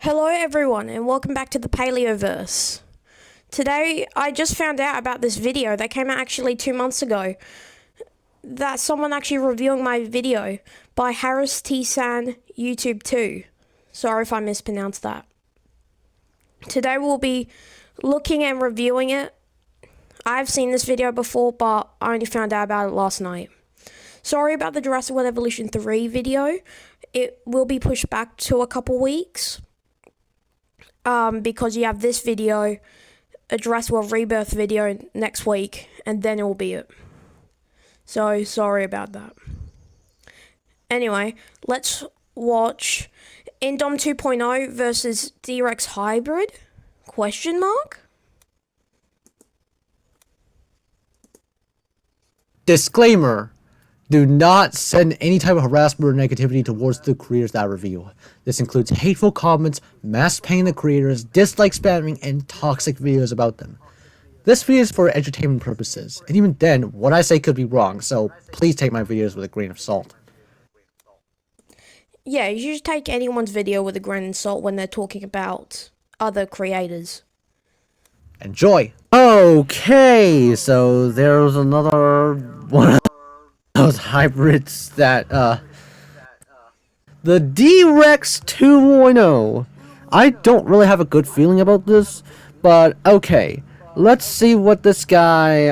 Hello everyone and welcome back to the Paleoverse. Today I just found out about this video that came out actually 2 months ago. That someone actually reviewing my video by HarrisTsangYT 2. Sorry if I mispronounced that. Today we'll be looking and reviewing it. I've seen this video before but I only found out about it last night. Sorry about the Jurassic World Evolution 3 video. It will be pushed back to a couple weeks. Because you have this video, a Jurassic World Rebirth video next week, and then it will be it. So, sorry about that. Anyway, let's watch Indom 2.0 versus D-Rex Hybrid? Question mark? Disclaimer. Do not send any type of harassment or negativity towards the creators that I review. This includes hateful comments, mass paying the creators, dislike spamming, and toxic videos about them. This video is for entertainment purposes, and even then, what I say could be wrong, so please take my videos with a grain of salt. Yeah, you should take anyone's video with a grain of salt when they're talking about other creators. Enjoy! Okay, so there's another one of those hybrids that, the D-Rex 2.0. I don't really have a good feeling about this, but okay. Let's see what this guy,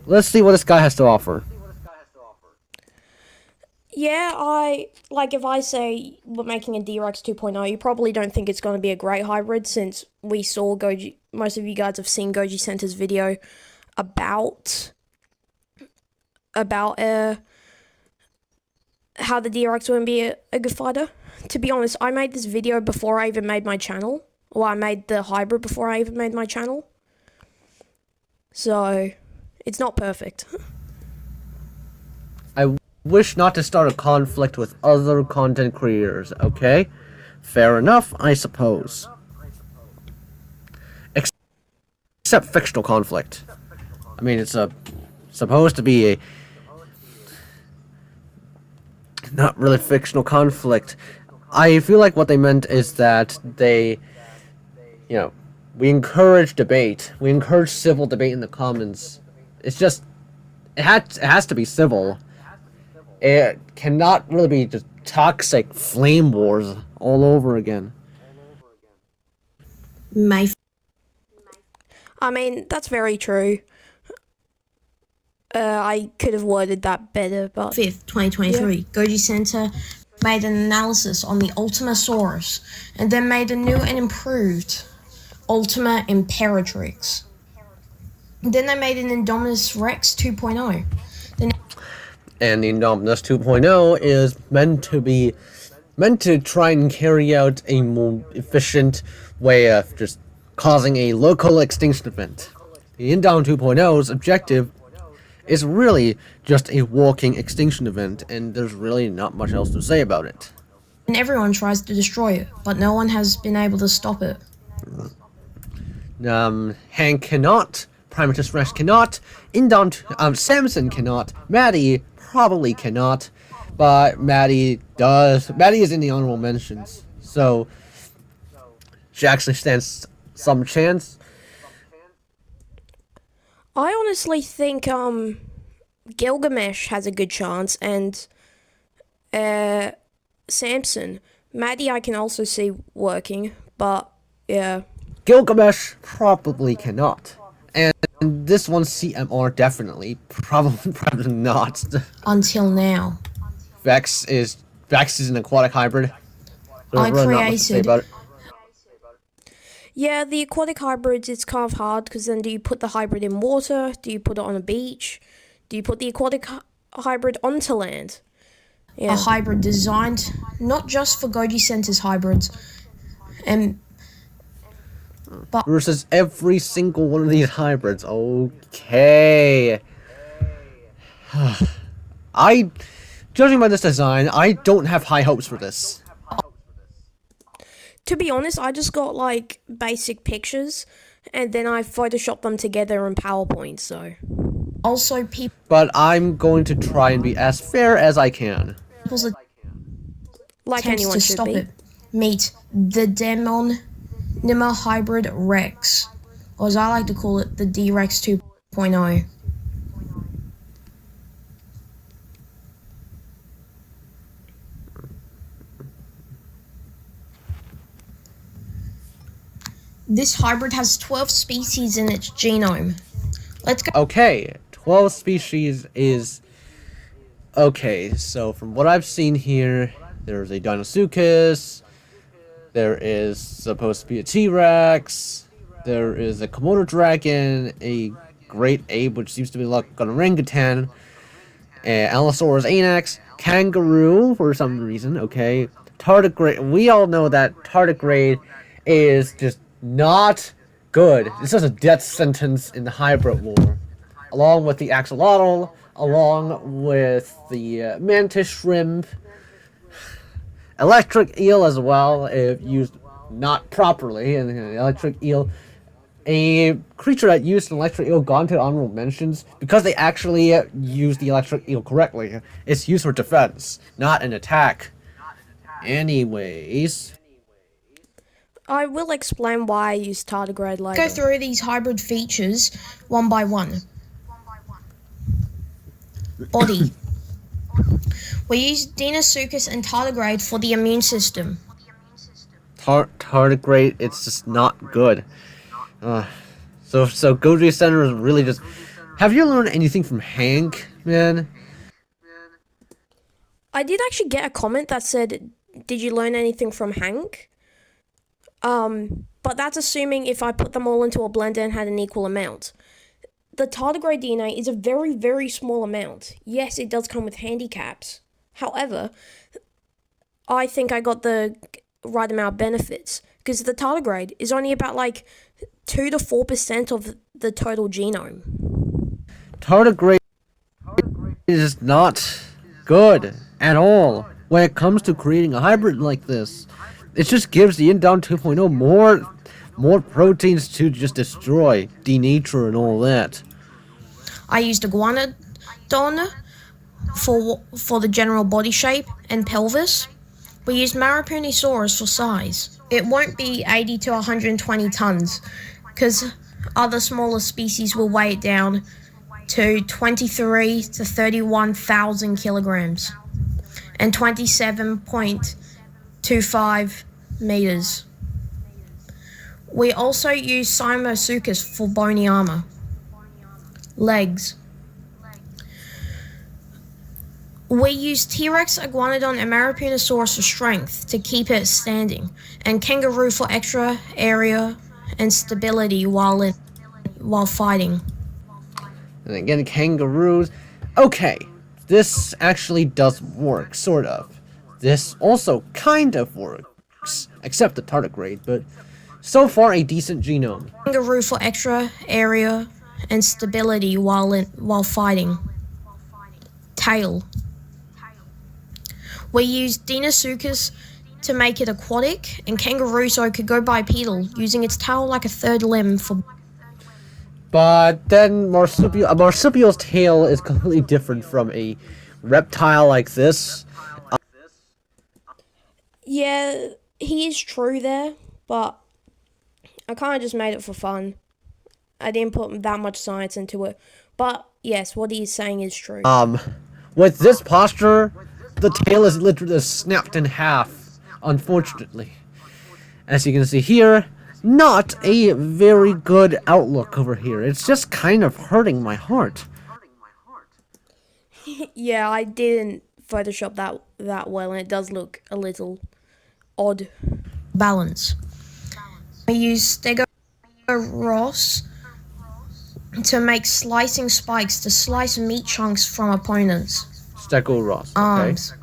let's see what this guy has to offer. Yeah, if I say we're making a D-Rex 2.0, you probably don't think it's going to be a great hybrid since we saw Goji, most of you guys have seen Goji Center's video about how the D-Rex wouldn't be a good fighter. To be honest, I made this video before I even made my channel. Or I made the hybrid before I even made my channel. So, it's not perfect. I wish not to start a conflict with other content creators, okay? Fair enough, I suppose. Except fictional conflict. I mean, it's supposed to be a not really fictional conflict. I feel like what they meant is that they, we encourage debate. We encourage civil debate in the comments. It's just, it has to be civil. It cannot really be just toxic flame wars all over again. I mean, that's very true. I could have worded that better, but... 5th, 2023, Goji Center made an analysis on the Ultimasaurus, and then made a new and improved Ultima Imperatrix. Then they made an Indominus Rex 2.0. And the Indominus 2.0 is meant to try and carry out a more efficient way of just causing a local extinction event. The Indom 2.0's objective is really just a walking extinction event, and there's really not much else to say about it. And everyone tries to destroy it, but no one has been able to stop it. Hank cannot, Primatus Rex cannot, Samson cannot, Maddie probably cannot, but Maddie does. Maddie is in the honorable mentions, so she actually stands some chance. I honestly think, Gilgamesh has a good chance, and, Samson. Maddie I can also see working, but, yeah. Gilgamesh probably cannot. And this one CMR definitely, probably not. Until now. Vex is an aquatic hybrid. I really not much to say about it. Yeah, the aquatic hybrids, it's kind of hard, because then do you put the hybrid in water? Do you put it on a beach? Do you put the aquatic hybrid onto land? Yeah. A hybrid designed not just for Goji Center's hybrids, but versus every single one of these hybrids. Okay. Judging by this design, I don't have high hopes for this. To be honest, I just got, basic pictures, and then I photoshopped them together in PowerPoint, so... also people... But I'm going to try and be as fair as I can. people's Like attempts anyone to should stop be. it. Meet the Demon Nima Hybrid Rex, or as I like to call it, the D-Rex 2.0. This hybrid has 12 species in its genome. Let's go. Okay, 12 species is... Okay, so from what I've seen here, there's a Deinosuchus, there is supposed to be a T-Rex, there is a Komodo dragon, a great ape, which seems to be like an orangutan, Allosaurus anax, kangaroo for some reason, okay. Tardigrade, we all know that tardigrade is just not good. It's just a death sentence in the hybrid war. Along with the axolotl, along with the mantis shrimp, electric eel as well, if used not properly. And the electric eel, a creature that used an electric eel gone to honorable mentions because they actually used the electric eel correctly. It's used for defense, not an attack. Anyways, I will explain why I use tardigrade later. Go through these hybrid features one by one. Body. We use Deinosuchus and tardigrade for the immune system. tardigrade, it's just not good. So Goji Center is really just... Have you learned anything from Hank, man? I did actually get a comment that said, did you learn anything from Hank? But that's assuming if I put them all into a blender and had an equal amount. The tardigrade DNA is a very, very small amount. Yes, it does come with handicaps. However, I think I got the right amount of benefits because the tardigrade is only about like 2 to 4% of the total genome. Tardigrade is not good at all when it comes to creating a hybrid like this. It just gives the Indown 2.0 more proteins to just destroy, denature, and all that. I used Iguanodon for the general body shape and pelvis. We used Maripunisaurus for size. It won't be 80 to 120 tons, because other smaller species will weigh it down to 23 to 31,000 kilograms and 27.25 meters. We also use Deinosuchus for bony armor. Legs. We use T-Rex, Iguanodon, and Maripunisaurus for strength to keep it standing, and Kangaroo for extra area and stability while fighting. And again, kangaroos. Okay, this actually does work, sort of. This also kind of works, except the tardigrade, but so far a decent genome. Kangaroo for extra area and stability while fighting. Tail. We used Deinosuchus to make it aquatic, and Kangaroo so it could go bipedal, using its tail like a third limb for... But then a marsupial's tail is completely different from a reptile like this. Yeah, he is true there, but I kind of just made it for fun. I didn't put that much science into it. But yes, what he's saying is true. With this posture, the tail is literally snapped in half, unfortunately. As you can see here, not a very good outlook over here. It's just kind of hurting my heart. Yeah, I didn't Photoshop that well, and it does look a little odd. Balance. We use Stegosaurus to make slicing spikes to slice meat chunks from opponents. Stegosaurus, okay. Arms.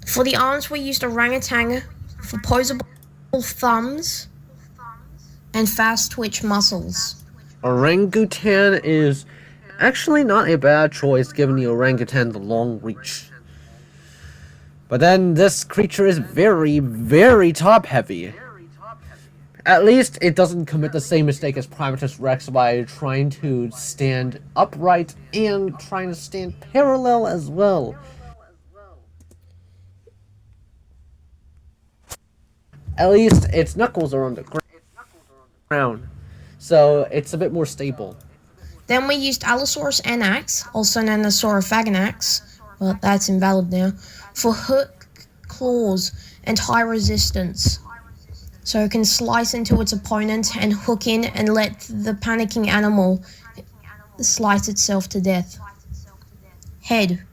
For the arms, we used orangutan for posable thumbs and fast twitch muscles. Orangutan is actually not a bad choice, given the orangutan the long reach. But then this creature is very, very top heavy. At least it doesn't commit the same mistake as Primatus Rex by trying to stand upright and trying to stand parallel as well. At least its knuckles are on the ground, so it's a bit more stable. Then we used Allosaurus anax, also known as Saurophaganax, but that's invalid now, for hook claws and high resistance. So it can slice into its opponent and hook in and let the panicking animal slice itself to death. Head.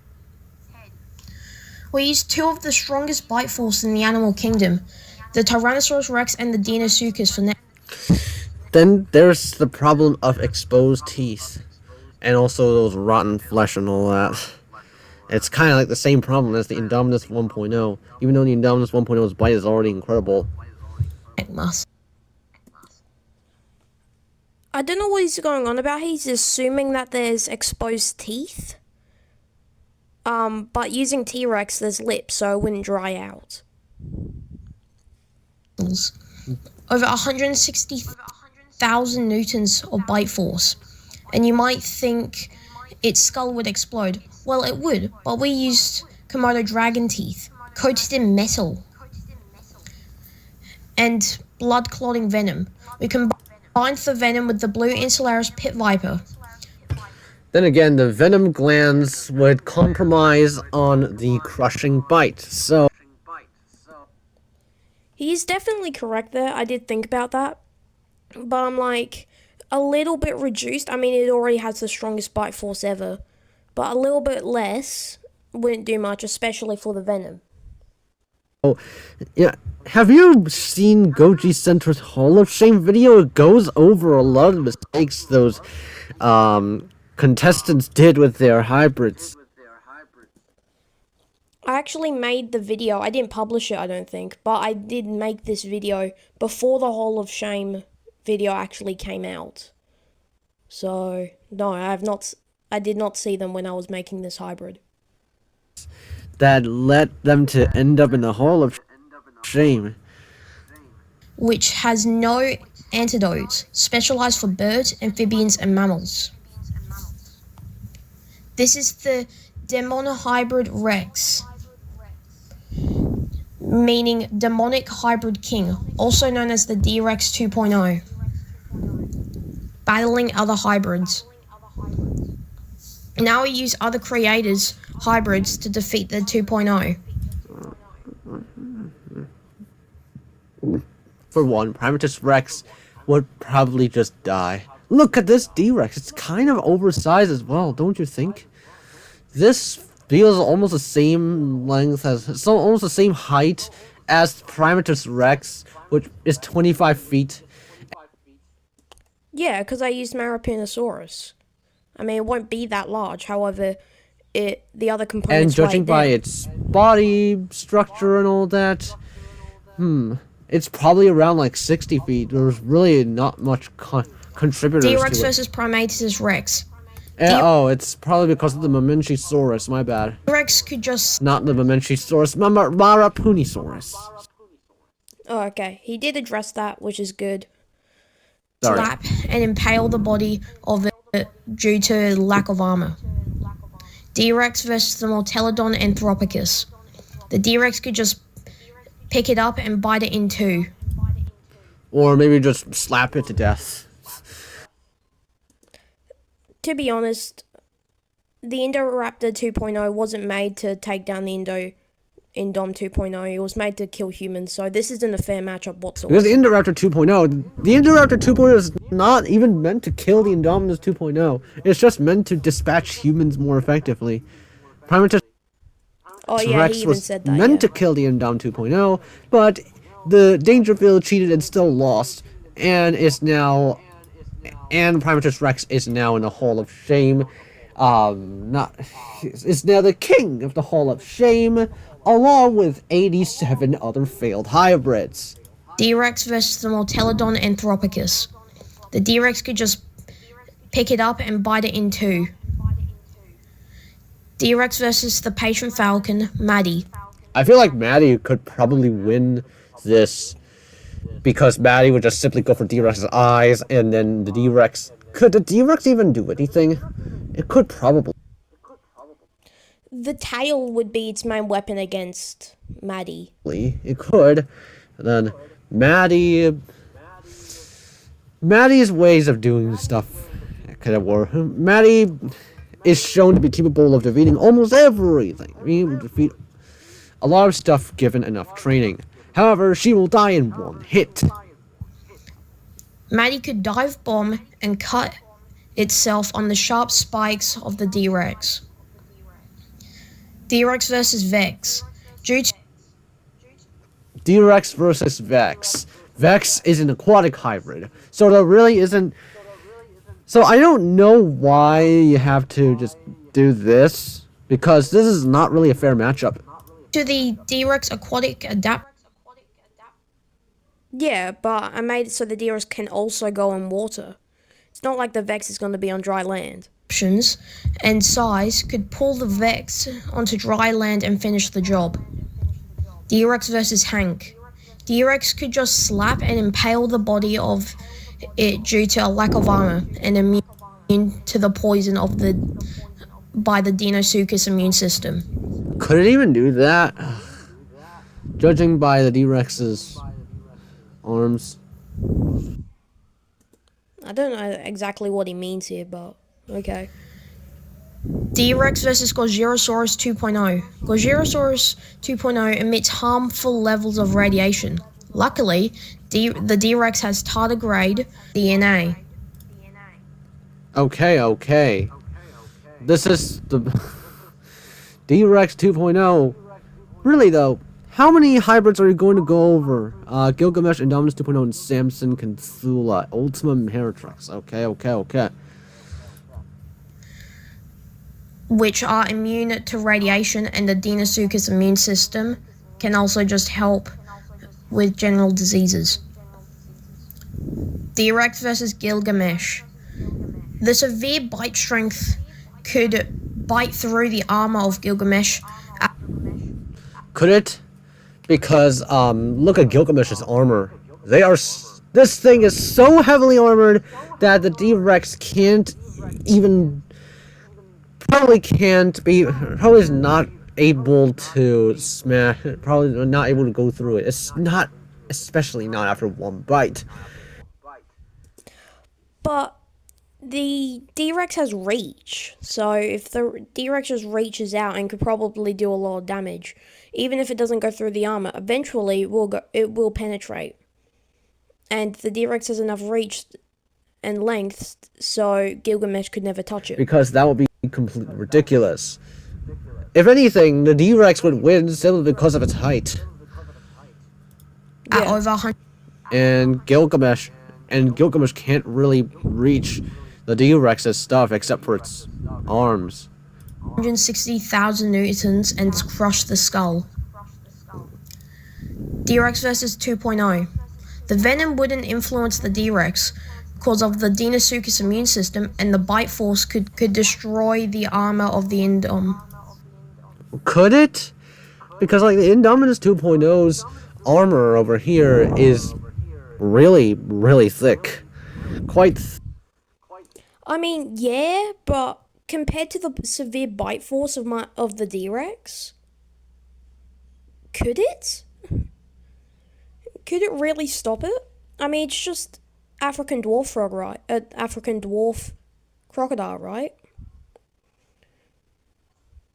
We used two of the strongest bite force in the animal kingdom, the Tyrannosaurus rex and the Deinosuchus for Then there's the problem of exposed teeth, and also those rotten flesh and all that. It's kind of like the same problem as the Indominus 1.0, even though the Indominus 1.0's bite is already incredible. muscle. I don't know what he's going on about. He's assuming that there's exposed teeth. But using T-Rex, there's lips, so it wouldn't dry out. Over 160,000 newtons of bite force. And you might think its skull would explode. Well, it would, but we used Komodo dragon teeth, coated in metal, and blood-clotting venom. We combined the venom with the blue insularis pit viper. Then again, the venom glands would compromise on the crushing bite, so... He's definitely correct there. I did think about that. But I'm like, a little bit reduced. I mean, it already has the strongest bite force ever. But a little bit less wouldn't do much, especially for the venom. Oh, yeah. Have you seen Goji Center's Hall of Shame video? It goes over a lot of mistakes those contestants did with their hybrids. I actually made the video. I didn't publish it, I don't think. But I did make this video before the Hall of Shame video actually came out. So, no, I did not see them when I was making this hybrid. That led them to end up in the Hall of Shame. Which has no antidote, specialized for birds, amphibians, and mammals. This is the Demonohybrid Rex, meaning Demonic Hybrid King, also known as the D-Rex 2.0, battling other hybrids. Now we use other creators' hybrids to defeat the 2.0. For one, Primatus Rex would probably just die. Look at this D-Rex, it's kind of oversized as well, don't you think? This feels almost the same length as, almost the same height as Primatus Rex, which is 25 feet. Yeah, because I used Maripinosaurus. I mean, it won't be that large, however, the other components. And judging by its body structure and all that, it's probably around like 60 feet. There's really not much contributors D-Rex to it. versus Primatus Rex. Oh, it's probably because of the Mamenchisaurus, my bad. D-Rex could just... Not the Mamenchisaurus, Marapunisaurus. Oh, okay. He did address that, which is good. Sorry. slap and impale the body of it due to lack of armor. D-Rex versus the Mortelodon Anthropicus. The D-Rex could just pick it up and bite it in two. Or maybe just slap it to death. To be honest, the Indoraptor 2.0 wasn't made to take down the Indom 2.0. It was made to kill humans, so this isn't a fair matchup whatsoever. Because the Indoraptor 2.0, the Indoraptor 2.0 is not even meant to kill the Indominus 2.0. It's just meant to dispatch humans more effectively. Primatus Rex he even was said that, meant to kill the Indom 2.0, but the Dangerfield cheated and still lost, and is now... And Primatus Rex is now in the Hall of Shame. Is now the king of the Hall of Shame, along with 87 other failed hybrids. D-Rex versus the Mortelodon Anthropicus. The D-Rex could just pick it up and bite it in two. D-Rex versus the Patient Falcon, Maddie. I feel like Maddie could probably win this, because Maddie would just simply go for D-Rex's eyes, and then the D-Rex... Could the D-Rex even do anything? It could probably. The tail would be its main weapon against Maddie. It could. Then Maddie's ways of doing stuff kind of were. Maddie is shown to be capable of defeating almost everything. He will defeat a lot of stuff given enough training. However, she will die in one hit. Maddie could dive bomb and cut itself on the sharp spikes of the D-Rex. D-Rex versus Vex. Due to D-Rex versus Vex. Vex is an aquatic hybrid, so there really isn't. So I don't know why you have to just do this, because this is not really a fair matchup. the D-Rex aquatic Yeah, but I made it so the Deerus can also go in water. It's not like the Vex is going to be on dry land. adaptations and size could pull the Vex onto dry land and finish the job. D-Rex versus Hank. D-Rex could just slap and impale the body of it due to a lack of armor and immune to the poison by the Deinosuchus immune system. Could it even do that? Judging by the D-Rex's arms. I don't know exactly what he means here, but okay. D-Rex versus Gojirasaurus 2.0. Gojirasaurus 2.0 emits harmful levels of radiation. Luckily, the D-Rex has tardigrade DNA. Okay. This is the D-Rex 2.0. Really though, how many hybrids are you going to go over? Gilgamesh, Indominus 2.0, and Samson, Cthulhu, Ultima Imperatrix. Okay. Which are immune to radiation, and the Deinosuchus immune system can also just help with general diseases. D-Rex versus Gilgamesh. The severe bite strength could bite through the armor of Gilgamesh. Could it? Because look at Gilgamesh's armor. This thing is so heavily armored that the D-Rex probably is not able to smash, probably not able to go through it. It's not, especially not after one bite. But the D-Rex has reach, so if the D-Rex just reaches out and could probably do a lot of damage, even if it doesn't go through the armor, eventually it will penetrate. And the D-Rex has enough reach and length, so Gilgamesh could never touch it. Because that would be completely ridiculous. If anything, the D-Rex would win simply because of its height. At over 100. And Gilgamesh can't really reach the D-Rex's stuff except for its arms. 160,000 newtons and crush the skull. D-Rex versus 2.0. The venom wouldn't influence the D-Rex because of the Deinosuchus immune system, and the bite force could destroy the armor of the Indom. Could it? Because like the Indominus 2.0's armor over here is really, really thick. I mean, yeah, but compared to the severe bite force of the D-Rex, could it? Could it really stop it? I mean, it's just African dwarf frog, right? African dwarf crocodile, right?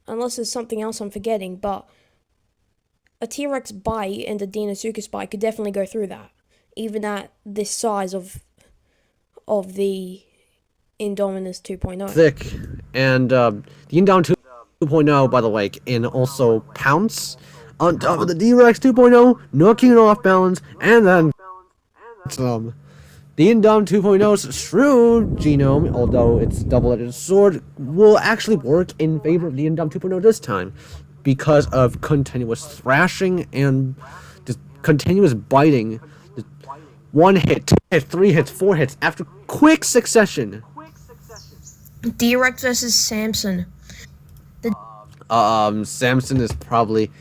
Unless there's something else I'm forgetting, but a T-Rex bite and a Deinosuchus bite could definitely go through that, even at this size of the Indominus 2.0. Thick. And the Indom 2.0, by the way, can also pounce on top of the D-Rex 2.0, knocking it off balance, and then the Indom 2.0's shrewd genome, although its double-edged sword, will actually work in favor of the Indom 2.0 this time, because of continuous thrashing and just continuous biting. Just 1 hit, 2 hits, 3 hits, 4 hits, after quick succession. D-Rex versus Samson. Samson is probably...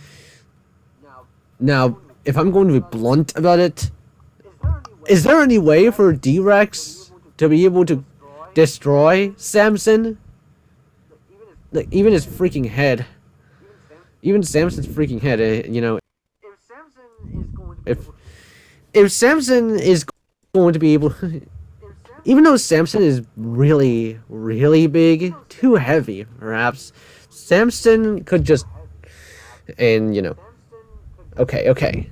Now, if I'm going to be blunt about it, is there any way for D-Rex to be able to destroy Samson? Like, even his freaking head. Even Samson's freaking head, you know. If Samson is going If Samson is going to be able, even though Samson is really, really big, too heavy, perhaps, Samson could just, and okay.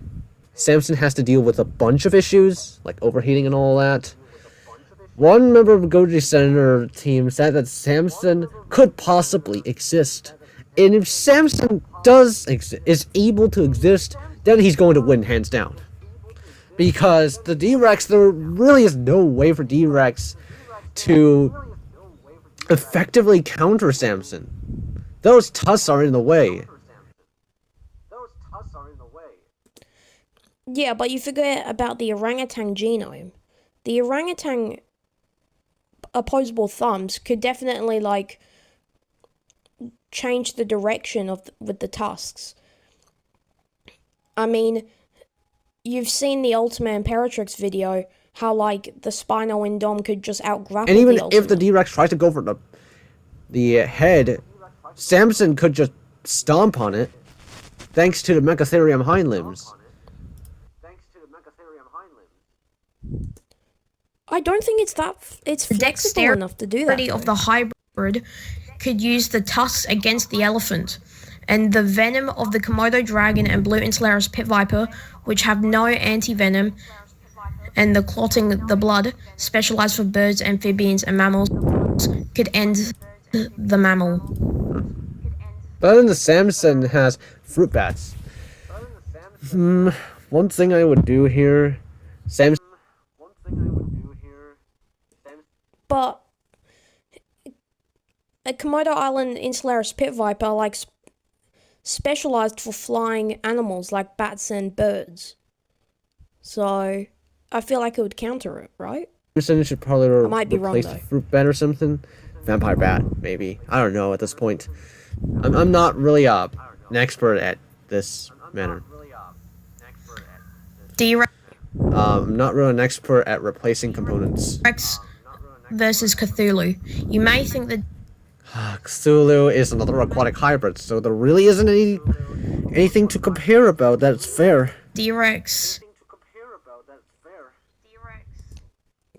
Samson has to deal with a bunch of issues, like overheating and all that. One member of the Goji Center team said that Samson could possibly exist. And if Samson is able to exist, then he's going to win hands down. Because the D-Rex, there really is no way for D-Rex to effectively counter Samson. Those tusks are in the way. Yeah, but you forget about the orangutan genome. The orangutan opposable thumbs could definitely, like, change the direction with the tusks. I mean, you've seen the Ultima Imperatrix video, how, like, the Spino Indom could just outgrapple and even the Ultima. if the D-Rex tries to go for the head, Samson could just stomp on it, thanks to the Megatherium hind limbs. I don't think it's flexible enough to do that. The dexterity of the hybrid could use the tusks against the elephant, and the venom of the Komodo dragon and blue Insularis pit viper, which have no anti-venom, and the clotting the blood, specialized for birds, amphibians, and mammals, could end the mammal. But then the Samson has fruit bats. One thing I would do here, But a Komodo Island Insularis pit viper, like, specialized for flying animals like bats and birds. So I feel like it would counter it, right? Samson should probably might be wrong, replace though. the fruit bat or something. Vampire bat, maybe. I don't know at this point. I'm not really an expert at this matter. D-Rex I'm not really an expert at replacing components. versus Cthulhu. You may think that Cthulhu is another aquatic hybrid, so there really isn't anything to compare about. That's fair. D-Rex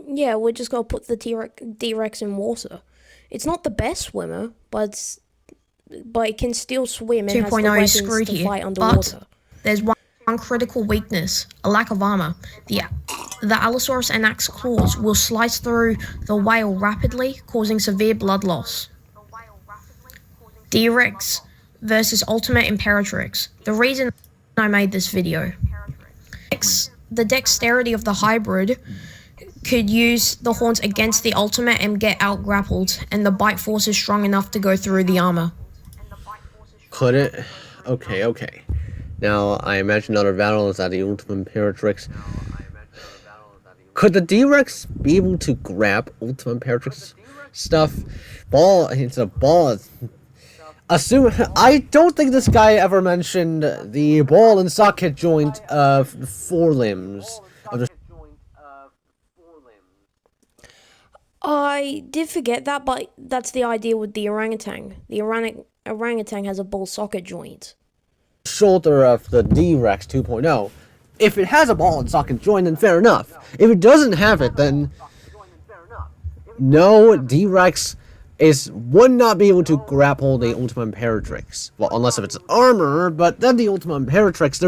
Yeah, we're just gonna put the D-Rex in water. It's not the best swimmer, but it can still swim and has the 2.0 is weapons screwed to here, fight underwater. but there's one critical weakness, a lack of armor. The Allosaurus Anax claws will slice through the whale rapidly, causing severe blood loss. D-Rex versus Ultima Imperatrix. The reason I made this video. The dexterity of the hybrid could use the horns against the Ultima and get out-grappled, and the bite force is strong enough to go through the armor. Could it? Okay. Now, I imagine other battles at the Ultima Imperatrix. Could the D-Rex be able to grab Ultima Imperatrix stuff? It's a ball. I don't think this guy ever mentioned the ball and socket joint of the forelimbs. I did forget that, but that's the idea with the orangutan. The orangutan has a ball socket joint. Shoulder of the D-Rex 2.0. If it has a ball and socket joint, then fair enough. If it doesn't have it, then no, D-Rex would not be able to grapple the Ultima Imperatrix. Well, unless if it's armor, but then the Ultima Imperatrix,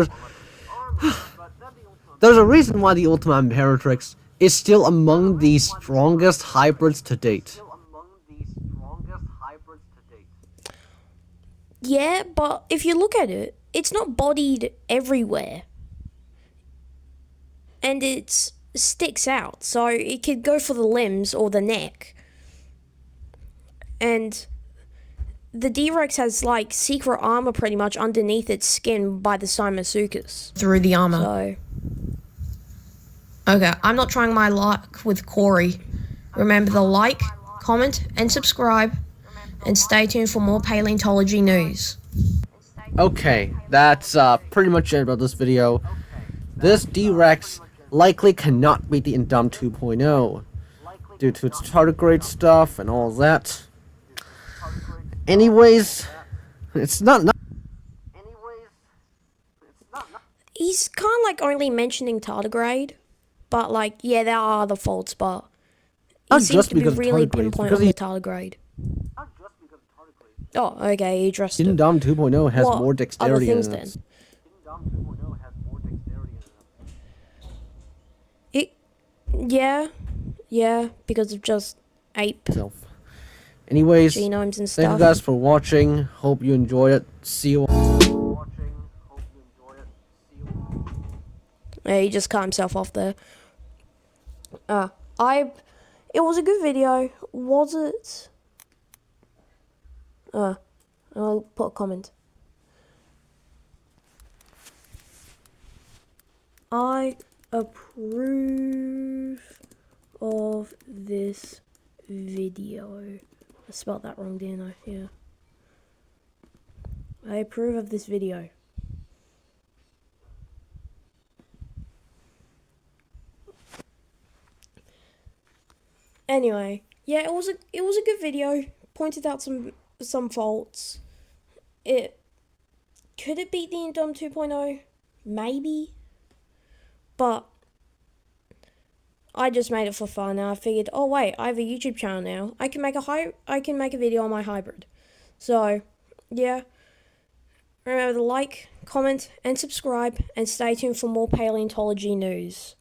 there's a reason why the Ultima Imperatrix is still among the strongest hybrids to date. Yeah, but if you look at it, it's not bodied everywhere. And it sticks out, so it could go for the limbs or the neck. And the D-Rex has, like, secret armor pretty much underneath its skin by the Simasuchus. Through the armor. So, Okay, I'm not trying my luck with Corey. Remember to like, comment, and subscribe, and stay tuned for more paleontology news. Okay, that's pretty much it about this video. This D-Rex likely cannot beat the Indom 2.0 due to its tardigrade stuff and all that. Anyways, it's not he's kind of like only mentioning tardigrade, but like, yeah, there are other faults, but he Not seems just to be because of really tardigrades, pinpoint because on he- the tardigrade. Oh, okay, he addressed Hidden it. Dom 2.0 has What more other dexterity things in then? it. Yeah, because of just ape Itself. Anyways, genomes and thank stuff. you guys for watching. Hope you enjoyed it. See you. Yeah, he just cut himself off there. It was a good video, was it? I'll put a comment. I approve of this video. I spelled that wrong, didn't I? Yeah. I approve of this video. Anyway, yeah, it was a good video. Pointed out some faults. Could it beat the Indom 2.0? Maybe. But I just made it for fun, and I figured, oh wait, I have a YouTube channel now. I can make a video on my hybrid. So, yeah. Remember to like, comment, and subscribe, and stay tuned for more paleontology news.